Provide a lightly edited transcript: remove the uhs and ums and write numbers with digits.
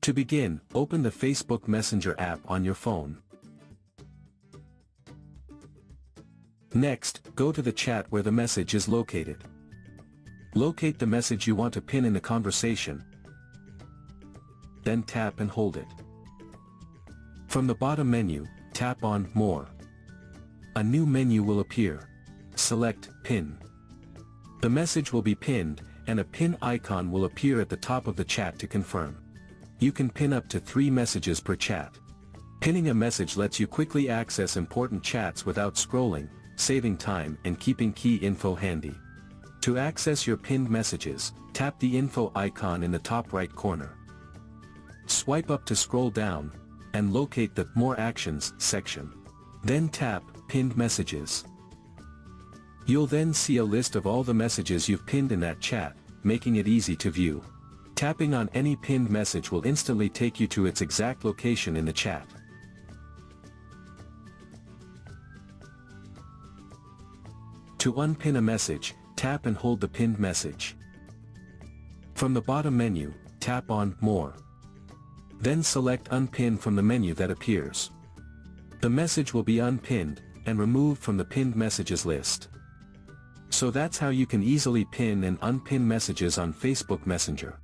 To begin, open the Facebook Messenger app on your phone. Next, go to the chat where the message is located. Locate the message you want to pin in the conversation. Then tap and hold it. From the bottom menu, tap on More. A new menu will appear. Select Pin. The message will be pinned, and a pin icon will appear at the top of the chat to confirm. You can pin up to 3 messages per chat. Pinning a message lets you quickly access important chats without scrolling, saving time and keeping key info handy. To access your pinned messages, tap the info icon in the top right corner. Swipe up to scroll down, and locate the More Actions section. Then tap Pinned Messages. You'll then see a list of all the messages you've pinned in that chat, making it easy to view. Tapping on any pinned message will instantly take you to its exact location in the chat. To unpin a message, tap and hold the pinned message. From the bottom menu, tap on More. Then select Unpin from the menu that appears. The message will be unpinned, and removed from the pinned messages list. So that's how you can easily pin and unpin messages on Facebook Messenger.